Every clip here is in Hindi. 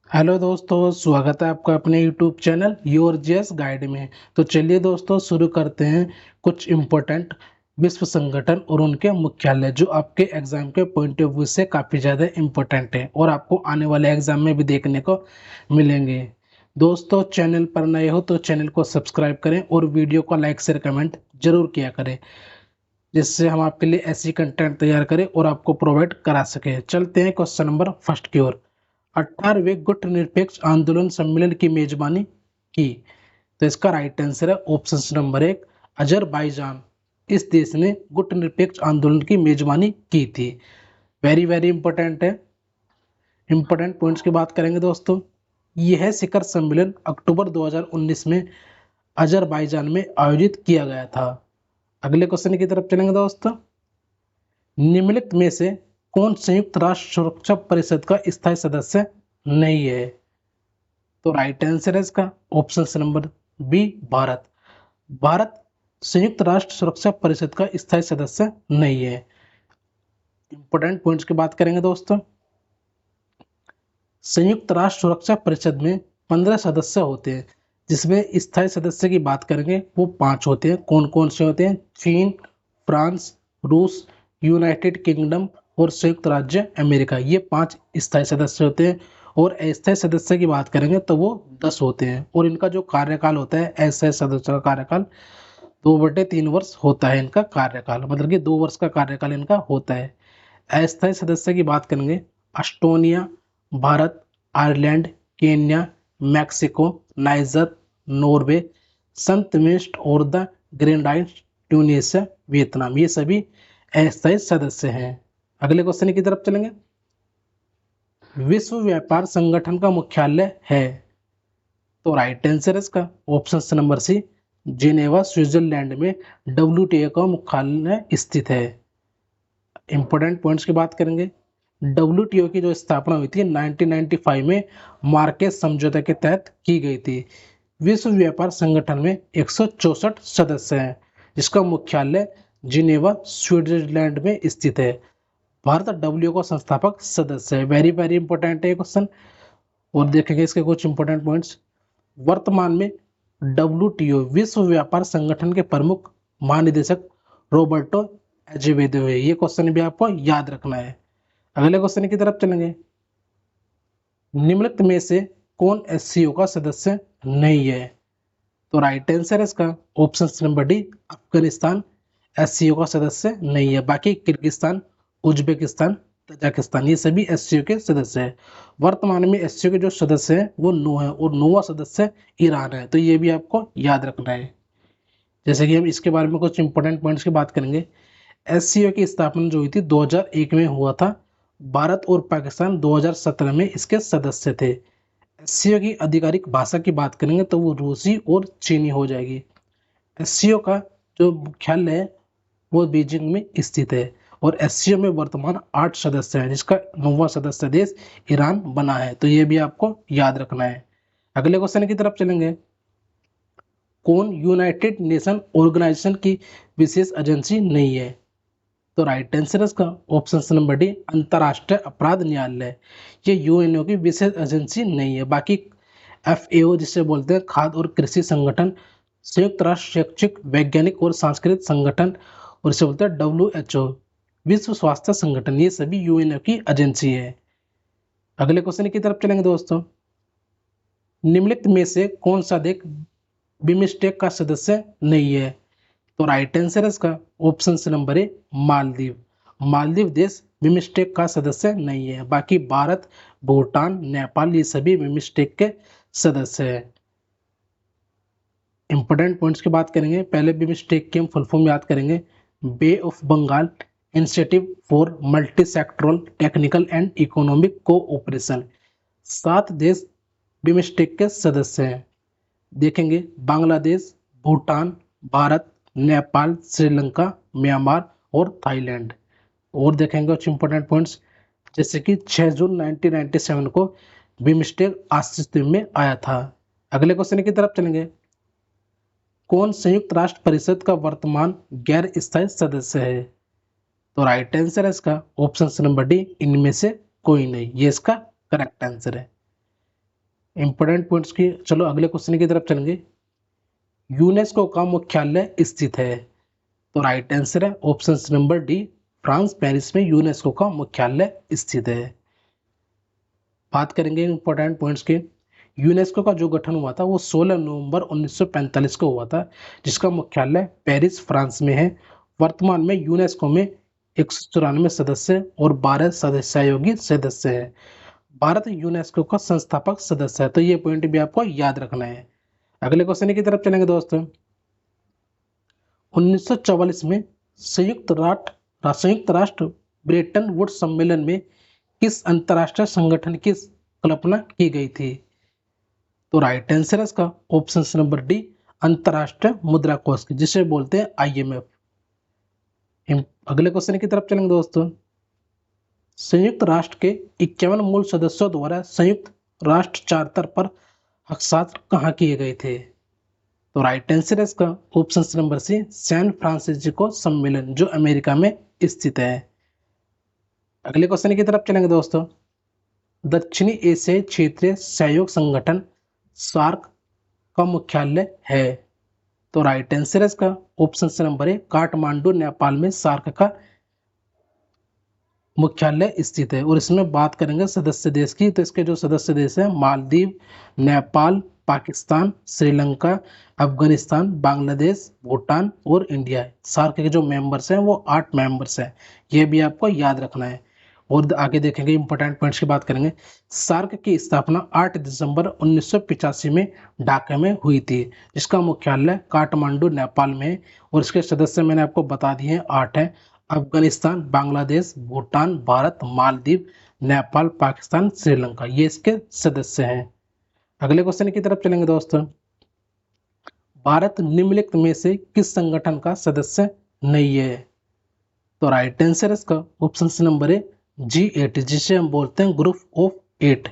हेलो दोस्तों, स्वागत है आपका अपने YouTube channel your GS guide में। तो चलिए दोस्तों, शुरू करते हैं कुछ इम्पोर्टेंट विश्व संगठन और उनके मुख्यालय जो आपके एग्जाम के पॉइंट ऑफ व्यू से काफ़ी ज़्यादा इम्पोर्टेंट है और आपको आने वाले एग्जाम में भी देखने को मिलेंगे। दोस्तों, चैनल पर नए हो तो चैनल को सब्सक्राइब करें और वीडियो को लाइक शेयर कमेंट जरूर किया करें, जिससे हम आपके लिए ऐसी कंटेंट तैयार करें और आपको प्रोवाइड करा सके। चलते हैं क्वेश्चन नंबर फर्स्ट की ओर। 18वें गुटनिरपेक्ष आंदोलन सम्मेलन की मेजबानी की। तो इसका राइट आंसर है ऑप्शन नंबर 1, अजरबैजान। इस देश ने गुटनिरपेक्ष आंदोलन की मेजबानी की थी। वेरी वेरी इंपॉर्टेंट है। इंपॉर्टेंट पॉइंट्स की बात करेंगे दोस्तों। यह शिखर सम्मेलन अक्टूबर 2019 में अजरबैजान में आयोजित किया गया था। अगले क्वेश्चन की तरफ चलेंगे दोस्तों। निम्नलिखित में से कौन संयुक्त राष्ट्र सुरक्षा परिषद का स्थायी सदस्य नहीं है? तो राइट आंसर है इसका option number B, Bharat. Bharat संयुक्त राष्ट्र सुरक्षा परिषद का स्थायी सदस्य नहीं है। इंपोर्टेंट पॉइंट्स की बात करेंगे दोस्तों। संयुक्त राष्ट्र सुरक्षा परिषद में 15 सदस्य होते हैं, जिसमें स्थायी सदस्य की बात करेंगे वो 5 होते हैं। कौन कौन से होते हैं? चीन, फ्रांस, रूस, यूनाइटेड किंगडम और संयुक्त राज्य अमेरिका। ये 5 स्थायी सदस्य होते हैं। और अस्थायी सदस्य की बात करेंगे तो वो 10 होते हैं। और इनका जो कार्यकाल होता है, अस्थायी सदस्य का कार्यकाल 2/3 वर्ष होता है। इनका कार्यकाल मतलब कि 2 वर्ष का कार्यकाल इनका होता है। अस्थायी सदस्य की बात करेंगे Estonia, Bharat, Ireland, Kenya, Mexico, niger, Norway, संत विंस्ट और द ग्रेनाडाइंस, ट्यूनीशिया, वियतनाम। ये सभी अस्थायी सदस्य हैं। अगले क्वेश्चन की तरफ चलेंगे। विश्व व्यापार संगठन का मुख्यालय है? तो राइट आंसर है इसका option number C, Geneva, Switzerland में डब्ल्यूटीओ का मुख्यालय स्थित है। इंपोर्टेंट पॉइंट्स की बात करेंगे। डब्ल्यूटीओ की जो स्थापना हुई थी 1995 में मार्केस समझौते के तहत की गई थी। विश्व व्यापार संगठन में 164 सदस्य हैं, जिसका मुख्यालय जिनेवा, स्विट्जरलैंड में स्थित है। भारत डब्ल्यू का संस्थापक सदस्य है। वेरी वेरी इंपॉर्टेंट है क्वेश्चन। और देखेंगे इसके कुछ इंपॉर्टेंट पॉइंट्स। वर्तमान में डब्ल्यूटीओ विश्व व्यापार संगठन के प्रमुख महानिदेशक रॉबर्टो एजेवेदो है। ये क्वेश्चन भी आपको याद रखना है। अगले क्वेश्चन की तरफ चलेंगे। निम्नलिखित में से कौन एससीओ का सदस्य नहीं है? तो राइट आंसर है इसका option number D, Afghanistan SCO का सदस्य नहीं है। बाकी किर्गिस्तान, उज्बेकिस्तान, तजाकिस्तान ये सभी एससीओ के सदस्य हैं। वर्तमान में एससीओ के जो सदस्य हैं वो 9 है और 9वां सदस्य ईरान है। तो ये भी आपको याद रखना है। जैसे कि हम इसके बारे में कुछ इंपॉर्टेंट पॉइंट्स की बात करेंगे। एससीओ की स्थापना जो हुई थी 2001 में हुआ था। भारत और पाकिस्तान 2017 में इसके सदस्य थे। एससीओ की आधिकारिक भाषा की बात करेंगे तो वो रूसी और चीनी हो जाएगी। एससीओ का जो मुख्यालय है वो बीजिंग में स्थित है। और एससीओ में वर्तमान 8 सदस्य हैं, जिसका 9वां सदस्य देश ईरान बना है। तो ये भी आपको याद रखना है। अगले क्वेश्चन की तरफ चलेंगे। कौन यूनाइटेड नेशन ऑर्गेनाइजेशन की विशेष एजेंसी नहीं है? तो राइट आंसर है इसका ऑप्शन नंबर डी, अंतर्राष्ट्रीय अपराध न्यायालय। ये यूएनओ की विशेष एजेंसी नहीं है। बाकी एफएओ जिसे बोलते हैं खाद्य और कृषि संगठन, संयुक्त राष्ट्र शैक्षिक, वैज्ञानिक और सांस्कृतिक संगठन, और इसे बोलते हैं डब्ल्यूएचओ, विश्व स्वास्थ्य संगठन, ये सभी यूएनओ की एजेंसी है। अगले क्वेश्चन की तरफ चलेंगे दोस्तों। निम्नलिखित में से कौन सा देश बिमस्टेक का सदस्य नहीं है? तो राइट आंसर है इसका ऑप्शन नंबर ए, मालदीव। मालदीव देश बिमस्टेक का सदस्य नहीं है। बाकी भारत, भूटान, नेपाल ये सभी बिमस्टेक के सदस्य हैं। इंपोर्टेंट पॉइंट्स की बात करेंगे। पहले बिमस्टेक की हम फुल फॉर्म याद करेंगे। Bay of Bengal institute for multi sectoral technical and economic cooperation. 7 देश बिमस्टेक के सदस्य हैं। देखेंगे बांग्लादेश, भूटान, भारत, नेपाल, श्रीलंका, म्यांमार और थाईलैंड। और देखेंगे कुछ इंपॉर्टेंट पॉइंट्स, जैसे कि 6 जून 1997 को बिमस्टेक अस्तित्व में आया था। अगले क्वेश्चन की तरफ चलेंगे। कौन संयुक्त राष्ट्र परिषद का वर्तमान गैर स्थायी सदस्य है? तो राइट आंसर है इसका ऑप्शन नंबर डी, इनमें से कोई नहीं। ये इसका करेक्ट आंसर है। इंपॉर्टेंट पॉइंट्स की चलो अगले क्वेश्चन की तरफ चलेंगे। यूनेस्को का मुख्यालय स्थित है? तो राइट आंसर है option number D, France Paris में यूनेस्को का मुख्यालय स्थित है। बात करेंगे इंपॉर्टेंट पॉइंट्स के। यूनेस्को का जो गठन हुआ था वो 16 नवंबर 1945 को हुआ था, जिसका मुख्यालय पेरिस फ्रांस में है। वर्तमान में यूनेस्को में 194 सदस्य और 12 सदस्ययोगी सदस्य हैं। भारत यूनेस्को का संस्थापक सदस्य है, तो ये पॉइंट भी आपको याद रखना है। अगले क्वेश्चन की तरफ चलेंगे दोस्तों। 1944 में संयुक्त राष्ट्र ब्रेटन वुड्स सम्मेलन में किस अंतरराष्ट्रीय संगठन की कल्पना की गई थी? तो राइट आंसर है इसका ऑप्शन नंबर डी, अंतरराष्ट्रीय मुद्रा कोष, जिसे बोलते हैं IMF। अगले क्वेश्चन की तरफ चलेंगे दोस्तों। संयुक्त राष्ट्र के 51 मूल सदस्यों द्वारा संयुक्त राष्ट्र चार्टर पर हस्ताक्षर कहाँ किए गए थे? तो राइट आंसर है इसका option number C, San Francisco सम्मेलन, जो अमेरिका में स्थित है। अगले क्वेश्चन की तरफ चलेंगे दोस्तों। दक्षिणी एशियाई क्षेत्रीय सहयोग संगठन सार्क का मुख्यालय है? तो राइट आंसर है इसका ऑप्शन नंबर ए, काठमांडू नेपाल में सार्क का मुख्यालय स्थित है। और इसमें बात करेंगे सदस्य देश की, तो इसके जो सदस्य देश हैं मालदीव, नेपाल, पाकिस्तान, श्रीलंका, अफगानिस्तान, बांग्लादेश, भूटान और इंडिया है। सार्क के जो मेंबर्स हैं वो 8 मेंबर्स हैं, ये भी आपको याद रखना है। और आगे देखेंगे इंपॉर्टेंट पॉइंट्स की बात करेंगे। सार्क की स्थापना 8 दिसंबर 1985 में ढाका में हुई थी, जिसका मुख्यालय काठमांडू नेपाल में है। और इसके सदस्य मैंने आपको बता दिए हैं 8 हैं, अफगानिस्तान, बांग्लादेश, भूटान, भारत, मालदीव, नेपाल, पाकिस्तान, श्रीलंका, ये इसके सदस्य हैं। अगले क्वेश्चन की तरफ चलेंगे दोस्तों। भारत निम्नलिखित में से किस संगठन का सदस्य नहीं है? तो राइट आंसर इसका ऑप्शन नंबर ए, G8, जिसे हम बोलते हैं ग्रुप ऑफ 8।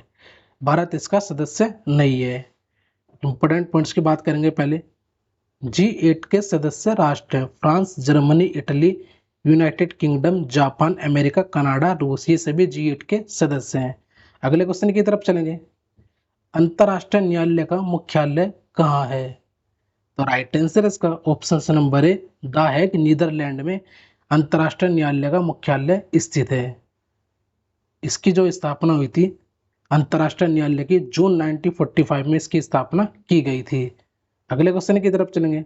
भारत इसका सदस्य नहीं है। इंपोर्टेंट पॉइंट्स की बात करेंगे पहले। G8 के सदस्य राष्ट्र हैं France, Germany, Italy, United kingdom, Japan, America, Canada, रूस, ये सभी G8 के सदस्य हैं। अगले क्वेश्चन की तरफ चलेंगे। अंतर्राष्ट्रीय न्यायालय का मुख्यालय कहाँ है? तो राइट आंसर इसका option number A, the Hague, Netherland में अंतर्राष्ट्रीय न्यायालय का मुख्यालय स्थित है। इसकी जो स्थापना हुई थी अंतर्राष्ट्रीय न्यायालय की, जून 1945 में इसकी स्थापना की गई थी। अगले क्वेश्चन की तरफ चलेंगे।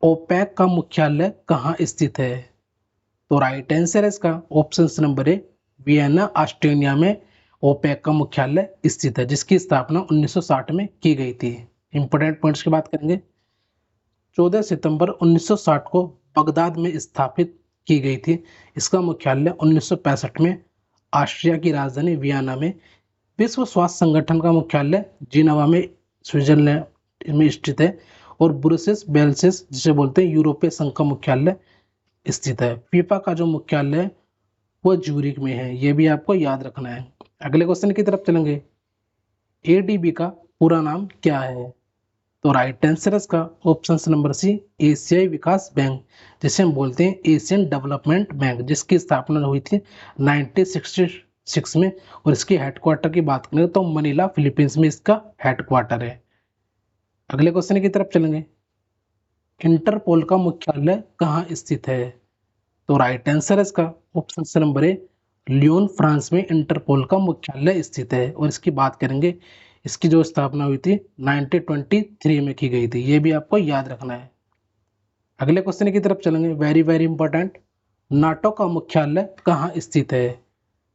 ओपेक का मुख्यालय कहाँ स्थित है? तो राइट आंसर है इसका ऑप्शन नंबर ए, वियना, ऑस्ट्रिया में ओपेक का मुख्यालय स्थित है, जिसकी स्थापना 1960 में की गई थी। इंपोर्टेंट पॉइंट्स की बात करेंगे। 14 सितंबर 1960 को बगदाद में स्थापित की गई थी। इसका मुख्यालय 1965 में ऑस्ट्रिया की राजधानी वियना में। विश्व स्वास्थ्य संगठन का मुख्यालय जिनेवा में स्विट्जरलैंड में स्थित है। और ब्रुसेल्स बेल्सेस, जिसे बोलते हैं यूरोपीय संघ का मुख्यालय स्थित है। फीफा का जो मुख्यालय है वो ज्यूरिख में है, ये भी आपको याद रखना है। अगले क्वेश्चन की तरफ चलेंगे। ADB का पूरा नाम क्या है? तो राइट आंसर है इसका ऑप्शन नंबर सी, एशियाई विकास बैंक, जिसे हम बोलते हैं एशियन डेवलपमेंट बैंक, जिसकी स्थापना हुई थी 1966 में। और इसके हेडक्वार्टर की बात करें तो मनीला, फिलीपींस में इसका हेडक्वार्टर है। अगले क्वेश्चन की तरफ चलेंगे। इंटरपोल का मुख्यालय कहाँ स्थित है? तो राइट आंसर है इसका option number A, Lyon, France में इंटरपोल का मुख्यालय स्थित है। और इसकी बात करेंगे, इसकी जो स्थापना हुई थी 1923 में की गई थी, ये भी आपको याद रखना है। अगले क्वेश्चन की तरफ चलेंगे, वेरी वेरी इंपॉर्टेंट। नाटो का मुख्यालय कहाँ स्थित है?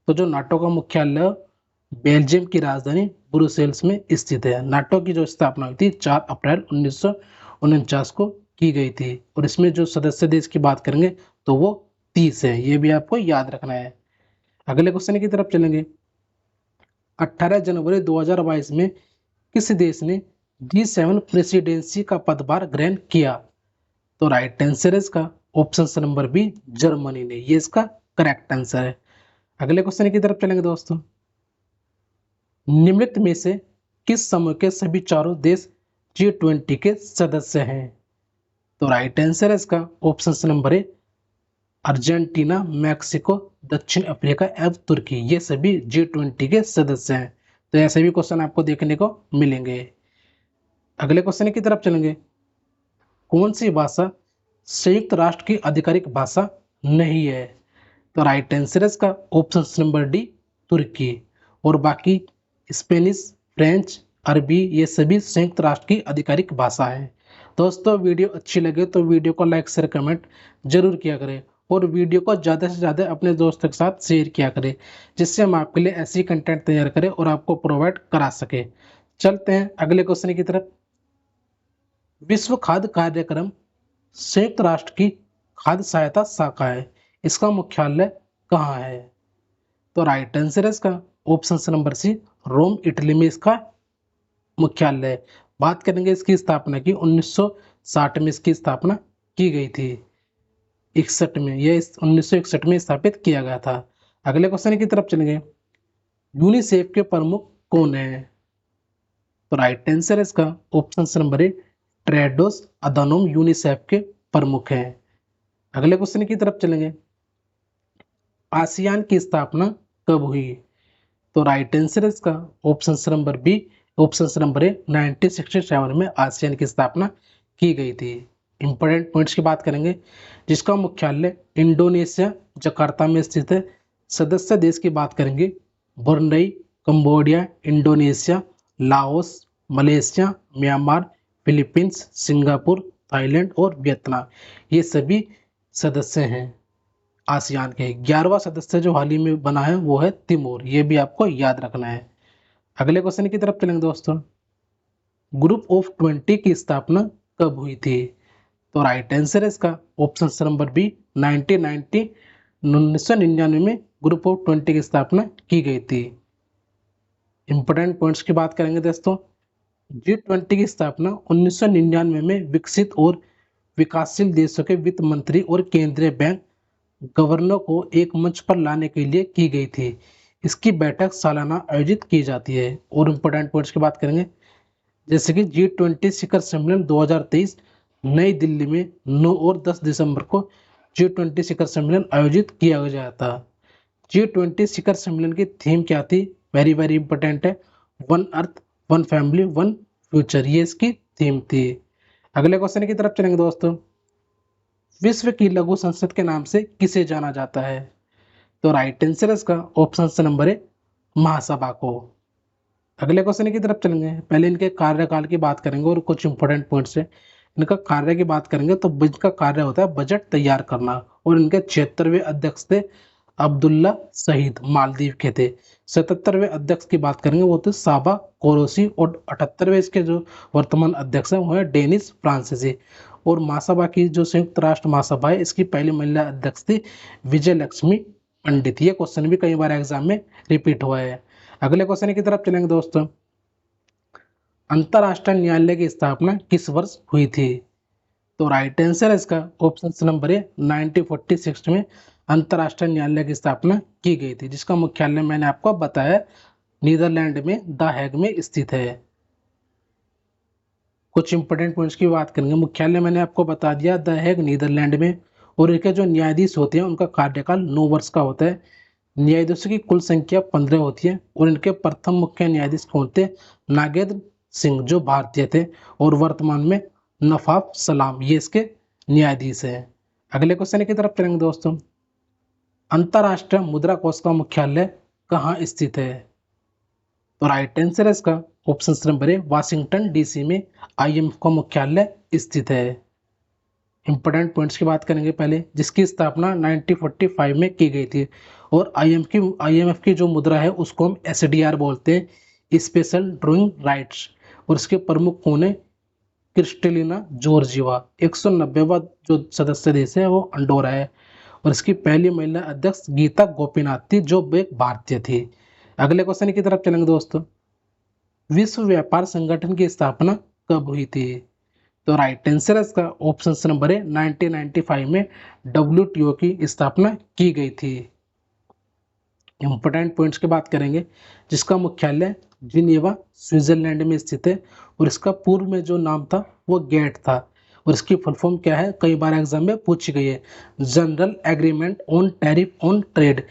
तो जो नाटो का मुख्यालय बेल्जियम की राजधानी ब्रुसेल्स में स्थित है। नाटो की जो स्थापना हुई थी 4 अप्रैल 1949 को की गई थी। और इसमें जो सदस्य देश की बात करेंगे तो वो 30 है, ये भी आपको याद रखना है। अगले क्वेश्चन की तरफ चलेंगे। 18 जनवरी 2022 में किस देश ने G7 प्रेसिडेंसी का पदभार ग्रहण किया? तो राइट आंसर है इसका ऑप्शन नंबर बी, जर्मनी ने, ये इसका करेक्ट आंसर है। अगले क्वेश्चन की तरफ चलेंगे दोस्तों। निम्नलिखित में से किस समूह के सभी चारों देश G20 के सदस्य हैं? तो राइट आंसर है इसका ऑप्शन नंबर ए, अर्जेंटीना, मैक्सिको, दक्षिण अफ्रीका एवं तुर्की, ये सभी G20 के सदस्य हैं। तो ऐसे भी क्वेश्चन आपको देखने को मिलेंगे। अगले क्वेश्चन की तरफ चलेंगे। कौन सी भाषा संयुक्त राष्ट्र की आधिकारिक भाषा नहीं है? तो राइट आंसर है इसका ऑप्शन नंबर डी, तुर्की। और बाकी स्पेनिश, फ्रेंच, अरबी ये सभी संयुक्त राष्ट्र की आधिकारिक भाषा है। दोस्तों वीडियो अच्छी लगे तो वीडियो को लाइक शेयर कमेंट जरूर किया करें और वीडियो को ज़्यादा से ज़्यादा अपने दोस्तों के साथ शेयर किया करें, जिससे हम आपके लिए ऐसी कंटेंट तैयार करें और आपको प्रोवाइड करा सके। चलते हैं अगले क्वेश्चन की तरफ। विश्व खाद्य कार्यक्रम संयुक्त राष्ट्र की खाद्य सहायता शाखा है, इसका मुख्यालय कहाँ है? तो राइट आंसर है इसका option number C, Rome Italy में इसका मुख्यालय है। बात करेंगे इसकी स्थापना की, 1960 में इसकी स्थापना की गई थी। 61 में, यह 1961 में स्थापित किया गया था। अगले क्वेश्चन की तरफ चलेंगे। यूनिसेफ के प्रमुख कौन है? तो राइट आंसर है इसका ऑप्शन नंबर ए, टेड्रोस अधानोम यूनिसेफ के प्रमुख हैं। अगले क्वेश्चन की तरफ चलेंगे। आसियान की स्थापना कब हुई? तो राइट आंसर है इसका option number B, option number A, 1967 में आसियान की स्थापना की गई थी। इंपॉर्टेंट पॉइंट्स की बात करेंगे, जिसका मुख्यालय इंडोनेशिया जकार्ता में स्थित है। सदस्य देश की बात करेंगे, Brunei, Cambodia, Indonesia, Laos, Malaysia, Myanmar, Philippines, Singapore, Thailand और वियतनाम ये सभी सदस्य हैं आसियान के। 11वां सदस्य जो हाल ही में बना है वो है तिमोर, ये भी आपको याद रखना है। अगले क्वेश्चन की तरफ चलेंगे दोस्तों। ग्रुप ऑफ 20 की स्थापना कब हुई थी? तो राइट आंसर है इसका ऑप्शन नंबर बी, 1999 में ग्रुप ऑफ 20 की स्थापना की गई थी। इंपोर्टेंट पॉइंट्स की बात करेंगे दोस्तों। G20 की स्थापना 1999 में विकसित और विकासशील देशों के वित्त मंत्री और केंद्रीय बैंक गवर्नर को एक मंच पर लाने के लिए की गई थी। इसकी बैठक सालाना आयोजित की जाती है। और इम्पोर्टेंट पॉइंट्स की बात करेंगे, जैसे कि G20 शिखर सम्मेलन 2023 नई दिल्ली में 9 और 10 दिसंबर को G20 शिखर सम्मेलन आयोजित किया गया था। G20 शिखर सम्मेलन की थीम क्या थी? वेरी वेरी इंपॉर्टेंट है, one earth, one family, one future, ये इसकी थीम थी। अगले क्वेश्चन की तरफ चलेंगे दोस्तों। विश्व की लघु संसद के नाम से किसे जाना जाता है? तो राइट आंसर है इसका ऑप्शन नंबर ए, महासभा को। अगले क्वेश्चन की तरफ चलेंगे। पहले इनके कार्यकाल की बात करेंगे और कुछ इंपॉर्टेंट पॉइंट्स है। इनका कार्य की बात करेंगे तो इनका कार्य होता है बजट तैयार करना। और इनके 76वें अध्यक्ष थे अब्दुल्ला शहीद, मालदीव के थे। 77वें अध्यक्ष की बात करेंगे वो थे साबा कोरोसी। और 78वें इसके जो वर्तमान अध्यक्ष हैं वो है डेनिस फ्रांसीसी। और महासभा की जो संयुक्त राष्ट्र महासभा है इसकी पहली महिला अध्यक्ष थी विजय लक्ष्मी पंडित। ये क्वेश्चन भी कई बार एग्जाम में रिपीट हुआ है। अगले क्वेश्चन की तरफ चलेंगे दोस्तों। अंतरराष्ट्रीय न्यायालय की स्थापना किस वर्ष हुई थी? तो राइट आंसर है इसका ऑप्शन नंबर ए, 1946 में अंतरराष्ट्रीय न्यायालय की स्थापना की गई थी, जिसका मुख्यालय मैंने आपको बताया नीदरलैंड में द हैग में स्थित है। कुछ इंपोर्टेंट पॉइंट्स की बात करेंगे। मुख्यालय मैंने आपको बता दिया द हैग नीदरलैंड में। और इनके जो न्यायाधीश होते हैं उनका कार्यकाल 9 वर्ष का होता है। न्यायाधीशों की कुल संख्या 15 होती है। और इनके प्रथम मुख्य न्यायाधीश कौन थे? नागेंद्र सिंह, जो भारतीय थे। और वर्तमान में नफाफ सलाम, ये इसके न्यायाधीश हैं। अगले क्वेश्चन की तरफ चलेंगे दोस्तों। अंतरराष्ट्रीय मुद्रा कोष का मुख्यालय कहाँ स्थित है? तो राइट आंसर है इसका ऑप्शन नंबर ए, वाशिंगटन डीसी में IMF का मुख्यालय स्थित है। इंपोर्टेंट पॉइंट्स की बात करेंगे पहले, जिसकी स्थापना 1945 में की गई थी। और IMF की जो मुद्रा है उसको हम SDR बोलते हैं, स्पेशल ड्राइंग राइट्स। और इसके प्रमुख कौन है? Kristalina Georgieva. 190वां जो सदस्य देश है वो अंडोरा है। और इसकी पहली महिला अध्यक्ष गीता गोपीनाथ थी, जो एक भारतीय थी। अगले क्वेश्चन की तरफ चलेंगे दोस्तों। विश्व व्यापार संगठन की स्थापना कब हुई थी? तो राइट आंसर है इसका ऑप्शन नंबर ए, 1995 में WTO की स्थापना की गई थी। इंपोर्टेंट पॉइंट्स की बात करेंगे, जिसका मुख्यालय जिनेवा स्विट्जरलैंड में स्थित है। और इसका पूर्व में जो नाम था वो गेट था। और इसकी फुल फॉर्म क्या है, कई बार एग्जाम में पूछी गई है, general agreement on tariff on trade.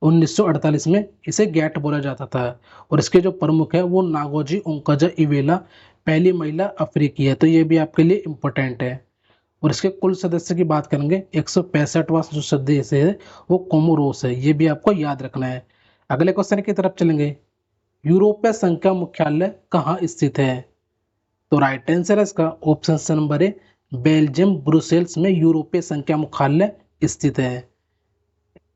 1948 में इसे गैट बोला जाता था और इसके जो प्रमुख है वो नागोजी ओंकाजा-इवेला पहली महिला अफ्रीकी है, तो ये भी आपके लिए इम्पोर्टेंट है। और इसके कुल सदस्य की बात करेंगे 165वां जो सदस्य है वो कोमोरोस है, ये भी आपको याद रखना है। अगले क्वेश्चन की तरफ चलेंगे, यूरोपीय संघ का मुख्यालय कहाँ स्थित है? तो राइट आंसर है इसका ऑप्शन नंबर ए बेल्जियम ब्रुसेल्स में यूरोपीय संघ का मुख्यालय स्थित है।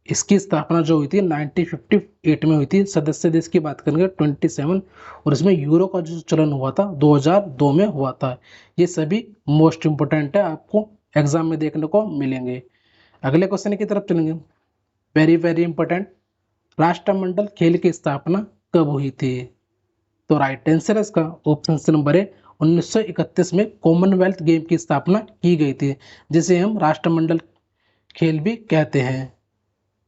इसकी स्थापना जो हुई थी 1958 में हुई थी। सदस्य देश की बात करेंगे 27 और इसमें यूरो का जो चलन हुआ था 2002 में हुआ था। ये सभी मोस्ट इंपोर्टेंट है, आपको एग्जाम में देखने को मिलेंगे। अगले क्वेश्चन की तरफ चलेंगे, वेरी वेरी इंपॉर्टेंट, राष्ट्रमंडल खेल की स्थापना कब हुई थी? तो राइट आंसर है इसका ऑप्शन नंबर ए 1931 में कॉमनवेल्थ गेम की स्थापना की गई थी, जिसे हम राष्ट्रमंडल खेल भी कहते हैं।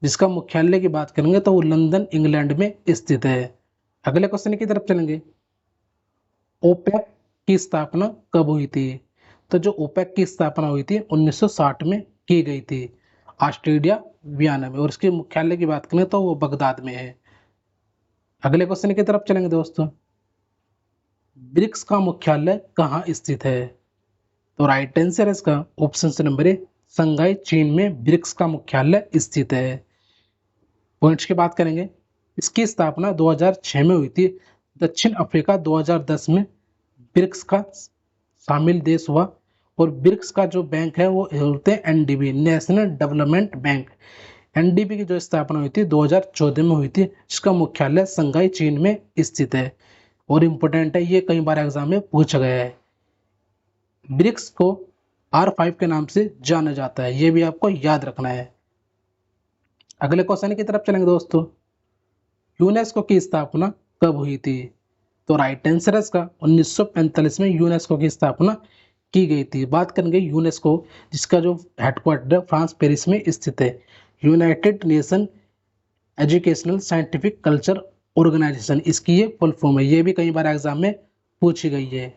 जिसका मुख्यालय की बात करेंगे तो वो लंदन इंग्लैंड में स्थित है। अगले क्वेश्चन की तरफ चलेंगे, ओपेक की स्थापना कब हुई थी? तो जो ओपेक की स्थापना हुई थी 1960 में की गई थी ऑस्ट्रेलिया वियना में, और इसके मुख्यालय की बात करें तो वो बगदाद में है। अगले क्वेश्चन की तरफ चलेंगे दोस्तों, ब्रिक्स का मुख्यालय कहाँ स्थित है? तो राइट आंसर है इसका ऑप्शन नंबर ए शंघाई चीन में ब्रिक्स का मुख्यालय स्थित है। पॉइंट्स की बात करेंगे, इसकी स्थापना 2006 में हुई थी। दक्षिण अफ्रीका 2010 में ब्रिक्स का शामिल देश हुआ और ब्रिक्स का जो बैंक है वो होते हैं NDB, national development bank. NDB की जो स्थापना हुई थी 2014 में हुई थी, जिसका मुख्यालय शंघाई चीन में स्थित है और इम्पोर्टेंट है, ये कई बार एग्जाम में पूछा गया है। ब्रिक्स को R5 के नाम से जाना जाता है, ये भी आपको याद रखना है। अगले क्वेश्चन की तरफ चलेंगे दोस्तों, यूनेस्को की स्थापना कब हुई थी? तो राइट आंसर है इसका 1945 में यूनेस्को की स्थापना की गई थी। बात करेंगे यूनेस्को, जिसका जो हेडक्वार्टर फ्रांस पेरिस में स्थित है। United Nation Educational Scientific Culture Organization, इसकी ये फुल फॉर्म है, ये भी कई बार एग्जाम में पूछी गई है।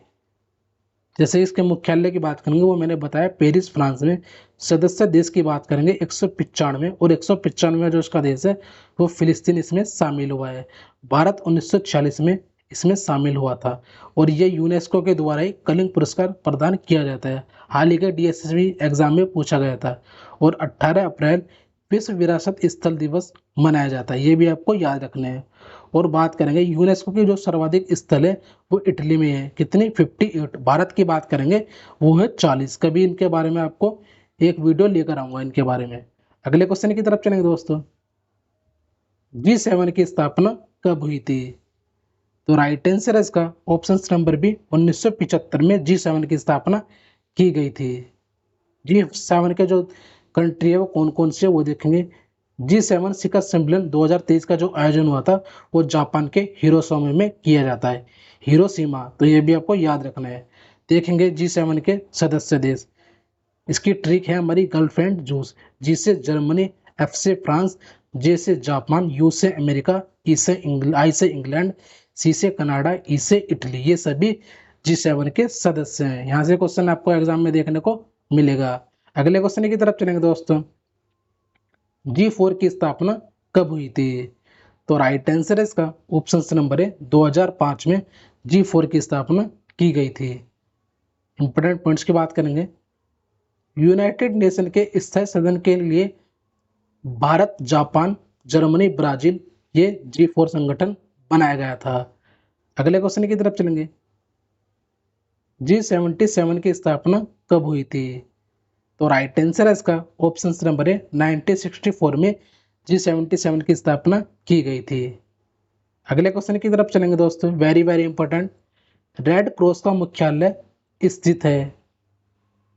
जैसे इसके मुख्यालय की बात करेंगे वो मैंने बताया पेरिस फ्रांस में। सदस्य देश की बात करेंगे 195 और 195 जो इसका देश है वो फिलिस्तीन इसमें शामिल हुआ है। भारत 1946 में इसमें शामिल हुआ था और ये यूनेस्को के द्वारा ही कलिंग पुरस्कार प्रदान किया जाता है। हाल ही के डीएसएसबी एग्जाम में पूछा गया था और 18 अप्रैल विश्व विरासत स्थल दिवस मनाया जाता है, ये भी आपको याद रखना है। और बात करेंगे यूनेस्को की जो सर्वाधिक स्थल है वो इटली में है, कितनी 58। भारत की बात करेंगे वो है 40। कभी इनके बारे में आपको एक वीडियो लेकर आऊंगा इनके बारे में। अगले क्वेश्चन की तरफ चलेंगे दोस्तों, G7 की स्थापना कब हुई थी? तो राइट आंसर है इसका ऑप्शन नंबर बी 1975 में G7 की स्थापना की गई थी। G7 के जो कंट्री है वो कौन कौन से वो देखेंगे। G7 शिखर सम्मेलन 2023 का जो आयोजन हुआ था वो जापान के हिरोशिमा में किया जाता है, हिरोशिमा, तो ये भी आपको याद रखना है। देखेंगे G7 के सदस्य देश, इसकी ट्रिक है हमारी गर्लफ्रेंड जूस, G से जर्मनी, F से फ्रांस, J से जापान, U से अमेरिका, I से इंग्लैंड, C से कनाडा, E से इटली, ये सभी G7 के सदस्य हैं। यहाँ से क्वेश्चन आपको एग्जाम में देखने को मिलेगा। अगले क्वेश्चन की तरफ चलेंगे दोस्तों, G4 की स्थापना कब हुई थी? तो राइट आंसर है इसका ऑप्शन नंबर है 2005 में G4 की स्थापना की गई थी। इंपोर्टेंट पॉइंट्स की बात करेंगे, यूनाइटेड नेशन के स्थायी सदन के लिए भारत, जापान, जर्मनी, ब्राजील, ये G4 संगठन बनाया गया था। अगले क्वेश्चन की तरफ चलेंगे, G77 की स्थापना कब हुई थी? तो राइट आंसर है इसका ऑप्शन नंबर है 1964 में G77 की स्थापना की गई थी। अगले क्वेश्चन की तरफ चलेंगे दोस्तों, very very important, red cross का मुख्यालय स्थित है।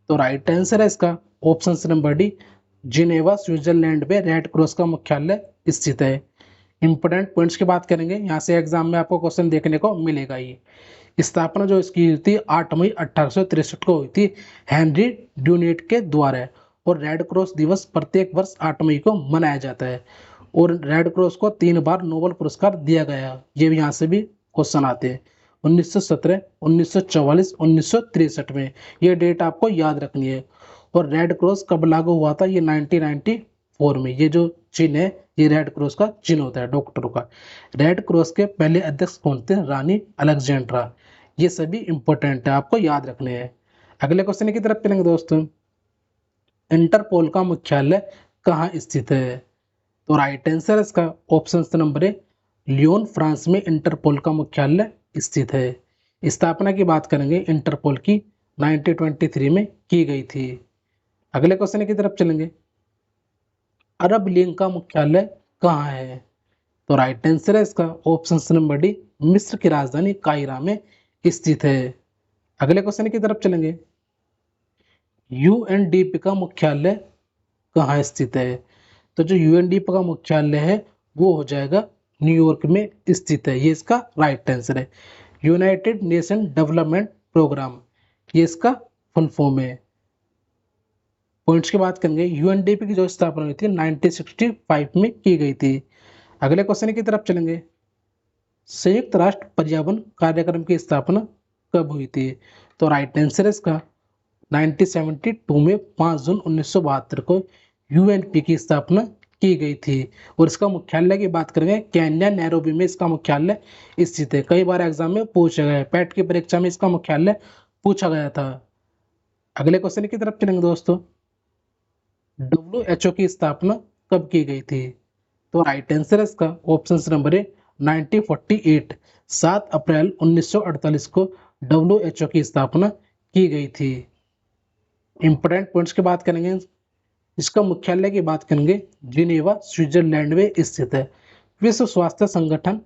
तो राइट आंसर है इसका option number D Geneva Switzerland में रेड क्रॉस का मुख्यालय स्थित है। इंपॉर्टेंट पॉइंट्स की बात करेंगे, यहाँ से एग्जाम में आपको क्वेश्चन देखने को मिलेगा। ये स्थापना जो इसकी हुई थी 8 मई 1863 को हुई थी हेनरी ड्यूनेट के द्वारा, और रेड क्रॉस दिवस प्रत्येक वर्ष 8 मई को मनाया जाता है और रेड क्रॉस को 3 बार नोबेल पुरस्कार दिया गया। ये भी यहाँ से भी क्वेश्चन आते हैं 1917, 1944, 1963 में, ये डेट आपको याद रखनी है। और रेड क्रॉस कब लागू हुआ था? ये 1994 में, ये जो चिन्ह है, ये रेड क्रॉस का चिन्ह होता है डॉक्टरों का। रेड क्रॉस के पहले अध्यक्ष कौन थे? रानी अलेक्जेंड्रा। ये सभी इंपॉर्टेंट है, आपको याद रखने हैं। अगले क्वेश्चन की तरफ चलेंगे दोस्तों। इंटरपोल का मुख्यालय कहाँ स्थित है? तो राइट आंसर है इसका option number A, Lyon France में इंटरपोल का मुख्यालय स्थित है। स्थापना की बात करेंगे इंटरपोल की 1923 में की गई थी। अगले क्वेश्चन की तरफ चलेंगे। अरब लीग का मुख्यालय कहाँ है? तो राइट आंसर है इसका ऑप्शन नंबर डी, मिस्र की राजधानी काहिरा में स्थित है। अगले क्वेश्चन की तरफ चलेंगे। यूएनडीपी का मुख्यालय कहाँ स्थित है? तो जो यूएनडीपी का मुख्यालय है वो हो जाएगा न्यूयॉर्क में स्थित है। ये इसका राइट आंसर है। यूनाइटेड नेशन डेवलपमेंट प्रोग्राम, ये इसका फुल फॉर्म है। पॉइंट्स की बात करेंगे। यूएनडीपी की जो स्थापना हुई थी 1965 में की गई थी। अगले क्वेश्चन की तरफ चलेंगे। संयुक्त राष्ट्र पर्यावरण कार्यक्रम की स्थापना कब हुई थी? तो राइट आंसर है इसका 1972 में 5 जून 1972 को यूएनपी की स्थापना की गई थी। और इसका मुख्यालय की बात करेंगे केन्या नैरोबी में इसका मुख्यालय स्थित है। कई बार एग्जाम में पूछा गया है, पैट की परीक्षा में इसका मुख्यालय पूछा गया था। अगले क्वेश्चन की तरफ चलेंगे दोस्तों। WHO की स्थापना कब की गई थी? तो राइट आंसर है इसका ऑप्शन नंबर ए 1948, 7 अप्रैल 1948 को WHO की स्थापना की गई थी। इंपोर्टेंट पॉइंट्स की बात करेंगे। इसका मुख्यालय की बात करेंगे जिनेवा स्विट्जरलैंड में स्थित है। विश्व स्वास्थ्य संगठन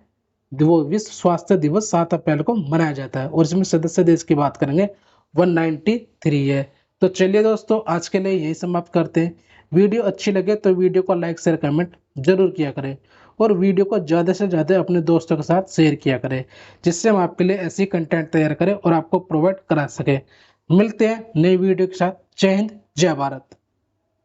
विश्व स्वास्थ्य दिवस 7 अप्रैल को मनाया जाता है और इसमें सदस्य देश की बात करेंगे 193 है। तो चलिए दोस्तों, आज के लिए यही समाप्त करते हैं। वीडियो अच्छी लगे तो वीडियो को लाइक शेयर कमेंट जरूर किया करें और वीडियो को ज़्यादा से ज़्यादा अपने दोस्तों के साथ शेयर किया करें, जिससे हम आपके लिए ऐसी कंटेंट तैयार करें और आपको प्रोवाइड करा सके। मिलते हैं नई वीडियो के साथ। जय हिंद, जय भारत।